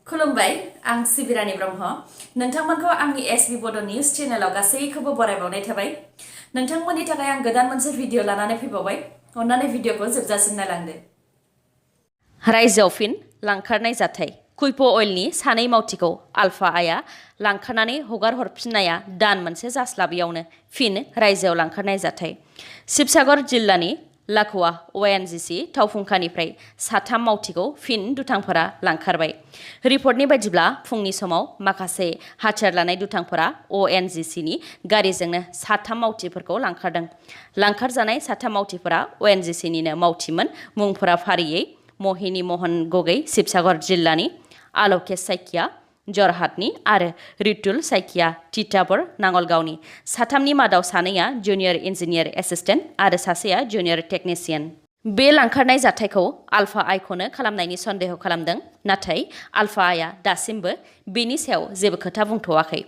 खुलुमबाय आं सिबिरानि ब्रह्म नोंथांमोनखौ आंनि sbbodonews चेनेलाव गासैखौबो बरायबावनाय थाबाय नोंथांमोननि थाखाय आं गोदान मोनसे भिडिअ लानानै फैबावबाय अन्नानै भिडिअखौ जोबजासिम नायलांदो रायजोआव फिन लांखारनाय जाथाय कुइप अइलनि सानै मावथिखौ आलफा आया लांखारनानै हगार हरफिननाया दान मोनसे जास्लाबियावनो फिन रायजोआव लांखारनाय जाथाय शिबसागर जिल्लानि लाखुवा ONGC थावफुंखानिफ्राय साथाम मावथिखौ फिन दुथांफोरा लांखारबाय रिपर्टनि बायदिब्ला फुंनि समाव माखासे हाथियार लानाय दुथांफोरा ONGCनि गारिजोंनो साथाम मावथिफोरखौ लांखारदों लांखारजानाय साथाम मावथिफोरा ONGCनिनो मावथिमोन मुंफोरा फारियै महिनी मोहन गगै शिबसागर जिल्लानि आलकेश साइकिया जरहाटनि आरो रितुल साइकिया तिताबर नांगलगावनि साथामनि मादाव सानैया जुनियर इन्जिनियार एसिस्टेन्ट आरो सासेया जुनियर टेकनिशियान बे लांखारनाय जाथायखौ आलफा आइखौनो खालामनायनि सन्देह खालामदों नाथाय आलफा आइया दासिमबो बेनि सायाव जेबो खोथा बुंथ'वाखै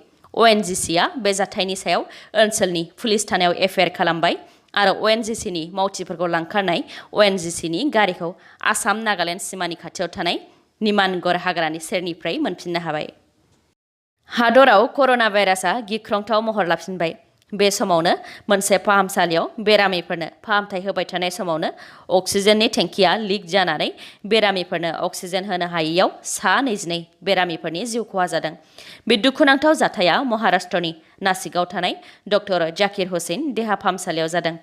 ONGCआ बे जाथायनि सायाव ओनसोलनि पुलिस थानायाव एफआइआर खालामबाय आरो ONGCनि मावथिफोरखौ लांखारनाय ONGCनि गारिखौ आसाम नागालेण्ड सिमानि खाथियाव थानाय निमानगढ़ हाग्रानि सेरनिफ्राय मोनफिननो हाबाय हादराव कर'ना भाइरासआ गिख्रंथाव महर लाफिनबाय बे समावनो मोनसे फाहामसालियाव बेरामिफोरनो फाहामथाय होबाय थानाय समावनो अक्सिजेननि टेंकिया लिक जानानै बेरामिफोरनो अक्सिजेन होनो हायैयाव सा 22 बेरामिफोरनि जिउ खहा जादों बे दुखुनांथाव जाथाया महाराष्ट्रनि नासिकआव थानाय डक्टर जाकिर हुसैन देहा फाहामसालियाव जादों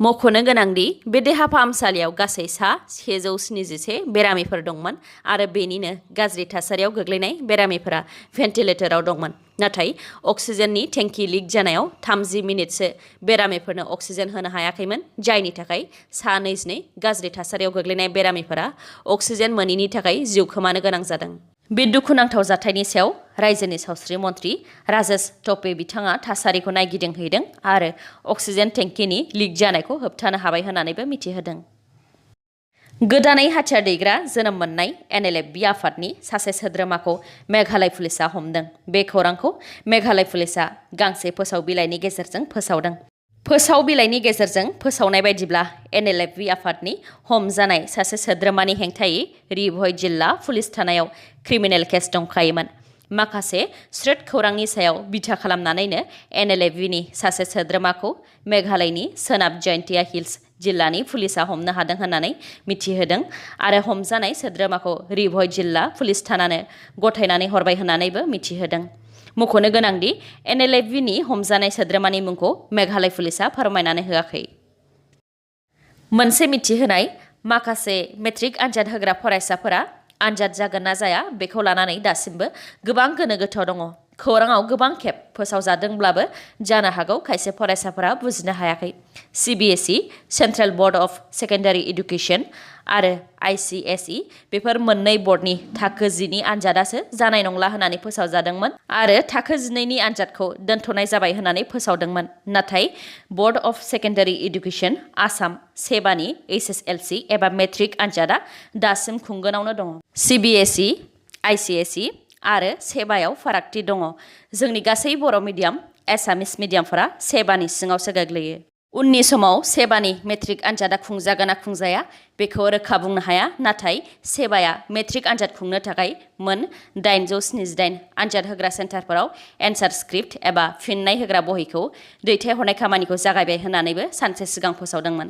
मख'नो गोनांदि बे देहा फाहामसालियाव गासै सा 171 बेरामिफोर दंमोन आरो बेनिनो गाज्रि थासारियाव गोग्लैनाय बेरामिफोरा भेन्टिलेटराव दंमोन नाथाय अक्सिजेननि टेंकि लिक जानायाव 30 मिनिटसो बेरामिफोरनो अक्सिजेन होनो हायाखैमोन जायनि थाखाय सा 22 गाज्रि थासारियाव गोग्लैनाय बेरामिफोरा अक्सिजेन मोनैनि थाखाय जिउ खोमानो गोनां जादों बे दुखुनांथाव जाथायनि सायाव रायजोनि सावस्रि मन्त्रि राजेश टपे बिथाङा थासारिखौ नायगिदिंहैदों आरो अक्सिजेन टेंकिनि लिक जानायखौ होबथानो हाबाय होननानैबो मिथिहोदों गोदानै हाथियार दैग्रा जोनोम मोननाय NLFB आफादनि सासे सोद्रोमाखौ मेघालय पुलिसआ हमदों बे खौरांखौ मेघालय पुलिसआ गांसे फोसाव बिलाइनि गेजेरजों फोसावदों फोसाव बिलाइनि गेजेरजों फोसावनाय बायदिब्ला NLFB आफादनि हमजानाय सासे सोद्रोमानि हेंथायै रिभय जिल्ला पुलिस थानायाव क्रिमिनेल केस दंखायोमोन माखासे स्रोत खौरांनि सायाव बिथा खालामनानैनो NLFBनि सासे सोद्रोमाखौ मेघालयनि सोनाब जयन्तिया हिल्स जिल्लानि पुलिसआ हमनो हादों होननानै मिथिहोदों आरो हमजानाय सोद्रोमाखौ रिभय जिल्ला पुलिस थानानो गथायनानै हरबाय होननानैबो मिथिहोदों मख'नो गोनांदि NLFBनि हमजानाय सोद्रोमानि मुंखौ मेघालय पुलिसआ फोरमायनानै होआखै मोनसे मिथिहोनाय माखासे मेट्रिक आनजाद होग्रा फरायसाफोरा आनजाद जागोन ना जाया बेखौ लानानै दासिमबो गोबां गोनो गोथो दङ खौराङाव गोबां खेब फोसावजादोंब्लाबो जानो हागौ खायसे फरायसाफोरा बुजिनो हायाखै CBSE central board of secondary education आरो ICSE बेफोर मोननै बर्डनि थाखो 10 नि आनजादासो जानाय नंला होननानै फोसावजादोंमोन आरो थाखो 12 नि आनजादखौ दोनथ'नाय जाबाय होननानै फोसावदोंमोन नाथाय board of secondary education Assam सेबानि HSLC एबा मेट्रिक आनजादा दासिम खुंगोनावनो दङ CBSE ICSE आरो सेबायाव फारागथि दङ जोंनि गासै बर' मिडियाम एसामिस मिडियामफोरा सेबानि सिङावसो गोग्लैयो उननि समाव सेबानि मेट्रिक आनजादा खुंजागोन ना खुंजाया बेखौ रोखा बुंनो हाया नाथाय सेबाया मेट्रिक आनजाद खुंनो थाखाय मोन 878 आनजाद होग्रा सेन्टारफोराव एन्सार स्क्रिप्ट एबा फिननाय होग्रा बहिखौ दैथायहरनाय खामानिखौ जागायबाय होननानैबो सानसे सिगां फोसावदोंमोन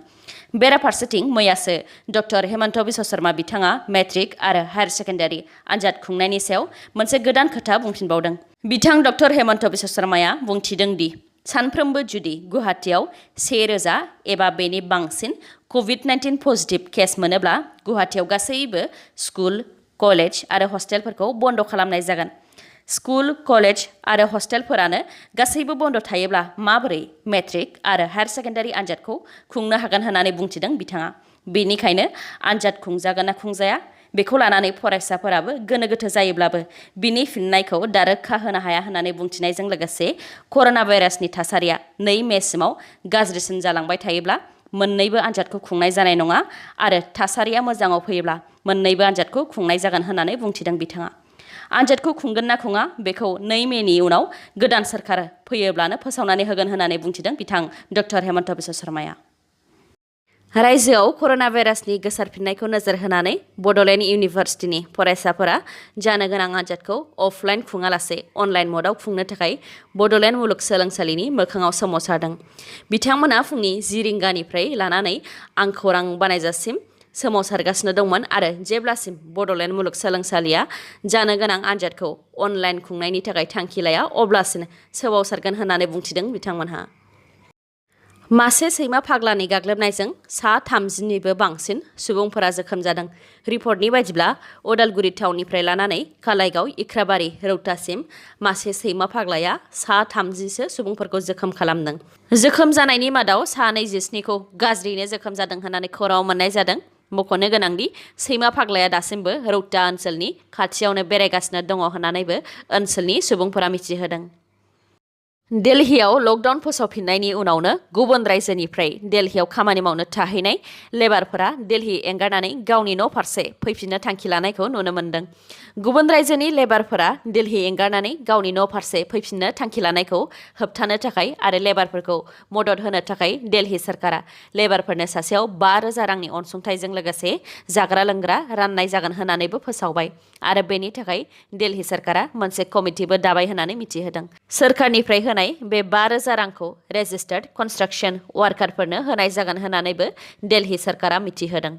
बेराफारसेथिं मैयासो डक्टर हेमन्त बिश्व शर्मा बिथाङा मेट्रिक आरो हायार सेकेन्डारि आनजाद खुंनायनि सायाव मोनसे गोदान खोथा बुंफिनबावदों बिथां डक्टर हेमन्त बिश्व शर्माया बुंथिदों दि सानफ्रोमबो जुदि गुवाहाटीआव 1000 एबा बेनि बांसिन COVID-19 पजिटिभ केस मोनोब्ला गुवाहाटीआव गासैबो स्कुल कलेज आरो हस्टेलफोरखौ बन्द खालामनाय जागोन स्कुल कलेज आरो हस्टेलफोरानो गासैबो बन्द थायोब्ला माबोरै मेट्रिक आरो हायार सेकेन्डारि आनजादखौ खुंनो हागोन होननानै बुंथिदों बिथाङा बेनिखायनो आनजाद खुंजागोन ना खुंजाया बेखौ लानानै फरायसाफोराबो गोनो गोथो जायोब्लाबो बिनि फिननायखौ दा रोखा होनो हाया होननानै बुंथिनायजों लोगोसे कर'ना भाइरासनि थासारिया 2 मेसिमाव गाज्रिसिन जालांबाय थायोब्ला मोननैबो आनजादखौ खुंनाय जानाय नङा आरो थासारिया मोजाङाव फैयोब्ला मोननैबो आनजादखौ खुंनाय जागोन होननानै बुंथिदों बिथाङा आनजादखौ खुंगोन ना खुङा बेखौ 2 मेनि उनाव गोदान सरकार फैयोब्लानो फोसावनानै होगोन होननानै बुंथिदों बिथां डक्टर हेमन्त बिश्व शर्माया रायजोआव कर'ना भाइरासनि गोसारफिननायखौ नोजोर होनानै बड'लेण्ड इउनिभार्सिटिनि फरायसाफोरा जानो गोनां आनजादखौ अफलाइन खुङालासे अनलाइन मदआव खुंनो थाखाय बड'लेण्ड मुलुगसोलोंसालिनि मोखाङाव सोमावसारदों। बिथांमोना फुंनि 10 रिंगानिफ्राय लानानै आं खौरां बानायजासिम सोमावसारगासिनो दंमोन आरो जेब्लासिम बड'लेण्ड मुलुगसोलोंसालिया जानो गोनां आनजादखौ अनलाइन खुंनायनि थाखाय थांखि लाया अब्लासिम सोमावसारगोन होननानै बुंथिदों बिथांमोनहा। मासे सैमा फाग्लानि गाग्लोबनायजों सा 30निबो बांसिन सुबुंफोरा जोखोम जादों। रिपर्टनि बायदिब्ला उदालगुरि टाउननिफ्राय लानानै कालाइगाव इख्राबारि रौतासिम मासे सैमा फाग्लाया सा 30सो सुबुंफोरखौ जोखोम खालामदों। जोखोम जानायनि मादाव सा 27खौ गाज्रियैनो जोखोम जादों होननानै खौराङाव मोननाय जादों। मख'नो गोनांदि सैमा फाग्लाया दासिमबो रौता ओनसोलनि खाथियावनो बेरायगासिनो दङ होननानैबो ओनसोलनि सुबुंफोरा मिथिहोदों। दिल्लीयाव लकडाउन फोसावफिननायनि उनावनो गुबुन रायजोनिफ्राय दिल्लीयाव खामानि मावनो थाहैनाय लेबारफोरा दिल्ली एंगारनानै गावनि न' फारसे फैफिननो थांखि लानायखौ नुनो मोन्दों। गुबुन रायजोनि लेबारफोरा दिल्ली एंगारनानै गावनि न' फारसे फैफिननो थांखि लानायखौ होबथानो थाखाय आरो लेबारफोरखौ मदद होनो थाखाय दिल्ली सरकारा लेबारफोरनो सासेयाव 5,000 रांनि अनसुंथाइजों लोगोसे जाग्रा लोंग्रा राननाय जागोन होननानैबो फोसावबाय आरो बेनि थाखाय दिल्ली सरकारा मोनसे कमिटिबो दाबाय होननानै मिथिहोदों। सोरखारनिफ्राय होनाय बे 5,000 रांखौ रेजिस्टार्ड कन्स्ट्राक्सन वार्कारफोरनो होनाय जागोन होननानैबो दिल्ली सरकारा मिथिहोदों।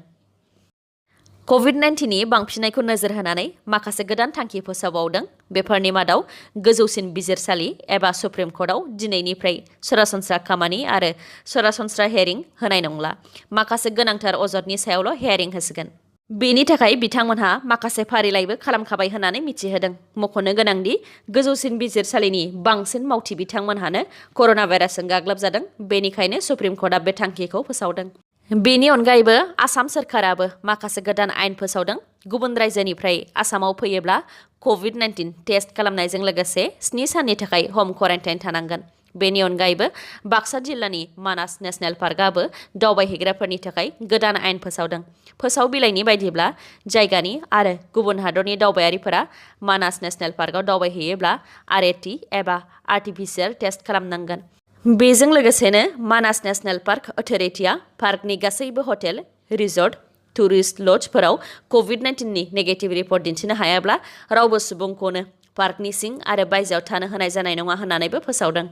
कभिड-19नि बांफिननायखौ नोजोर होनानै माखासे गोदान थांखि फोसावबावदों। बेफोरनि मादाव गोजौसिन बिजिरसालि एबा सुप्रिम कर्टआव दिनैनिफ्राय सरासनस्रा खामानि आरो सरासनस्रा हेयारिं होनाय नंला। माखासे गोनांथार अजदनि सायावल' हेयारिं होसिगोन। बेनि थाखाय बिथांमोनहा माखासे फारिलाइबो खालामखाबाय होननानै मिथिहोदों। मख'नो गोनांदि गोजौसिन बिजिरसालिनि बांसिन मावथि बिथांमोनहानो कर'ना भाइरासजों गाग्लोबजादों। बेनिखायनो सुप्रिम कर्टआ बे थांखिखौ फोसावदों। बेनि अनगायैबो आसाम सोरखाराबो माखासे गोदान आयेन फोसावदों। गुबुन रायजोनिफ्राय आसामाव फैयोब्ला कभिड-19 टेस्ट खालामनायजों लोगोसे 7 साननि थाखाय हम क्वारेन्टाइन थानांगोन। बेनि अनगायैबो बाक्सा जिल्लानि मानास नेशनेल पार्कआबो दावबायहैग्राफोरनि थाखाय गोदान आयेन फोसावदों। फोसाव बिलाइनि बायदिब्ला जायगानि आरो गुबुन हादरनि दावबायारिफोरा मानास नेशनेल पार्कआव दावबायहैयोब्ला RAT एबा आर्टिफिसिएल टेस्ट खालामनांगोन। बेजों लोगोसेनो मानास नेशनेल पार्क अथ'रिटिया पार्कनि गासैबो हटेल, रिजर्ट, टुरिस्ट लजफोराव कभिड-19नि नेगेटिभ रिपर्ट दिन्थिनो हायाब्ला रावबो सुबुंखौनो पार्कनि सिं आरो बायजोआव थानो होनाय जानाय नङा होननानैबो फोसावदों।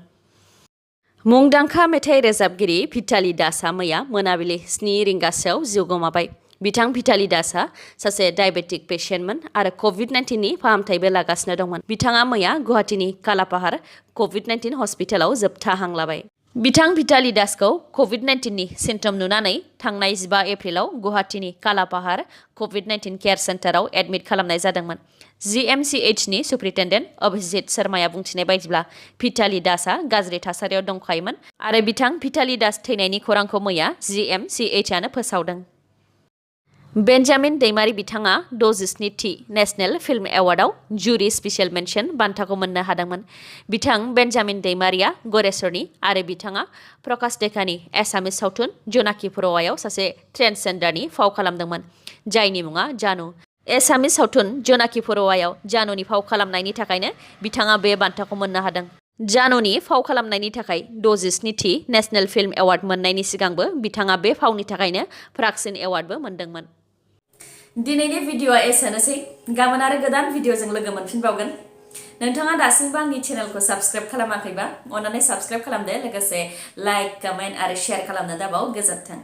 मुंदांखा मेथाइ रोजाबगिरि भिटाली दासआ मैया मोनाबिलि 7 रिंगासोआव जिउ गोमाबाय। बिथां भिटाली दासआ सासे डायबेटिक पेशेन्टमोन आरो कभिड-19नि फाहामथायबो लागासिनो दंमोन। बिथाङा मैया गुवाहाटीनि कालापाहार कभिड-19 हस्पिटालाव जोबथा हां लाबाय। बिथां भिटाली दासखौ कभिड-19नि सिम्पटम नुनानै थांनाय 15 एप्रिलाव गुवाहाटीनि कालापाहार कभिड-19 केयार सेन्टाराव एडमिट खालामनाय जादोंमोन। GMCHनि सुप्रिन्टेन्डेन्ट अभिजित शर्माया बुंथिनाय बायदिब्ला भिटाली दासआ गाज्रि थासारियाव दंखायोमोन आरो बिथां भिटाली दास थैनायनि खौरांखौ मैया GMCHआनो फोसावदों। बेन्जामिन दैमारी बिथाङा 67थि नेशनेल फिल्म एवार्डआव जुरि स्पेशेल मेन्शन बान्थाखौ मोननो हादोंमोन। बिथां बेन्जामिन दैमारीया गरेस्वरनि आरो बिथाङा प्रकाश डेकानि एसामिस सावथुन जनाकी पर'आव सासे ट्रेन्सजेन्डारनि फाव खालामदोंमोन, जायनि मुङा जानु। एसामिस सावथुन जनाकी पर'आव जानुनि फाव खालामनायनि थाखायनो बिथाङा बे बान्थाखौ मोननो हादों। जानुनि फाव खालामनायनि थाखाय 67थि नेशनेल फिल्म एवार्ड मोननायनि सिगांबो बिथाङा बे फावनि थाखायनो प्रागसिन एवार्डबो मोनदोंमोन। दिनैनि भिडिअ'आ एसेनोसै। गाबोन आरो गोदान भिडिअ'जों लोगो मोनफिनबावगोन। नोंथाङा दासिमबो आंनि चेनेलखौ साबस्क्राइब खालामाखैबा अन्नानै साबस्क्राइब खालामदो, लोगोसे लाइक, कमेन्ट आरो शेयार खालामनो दाबाव। गोजोन्थों।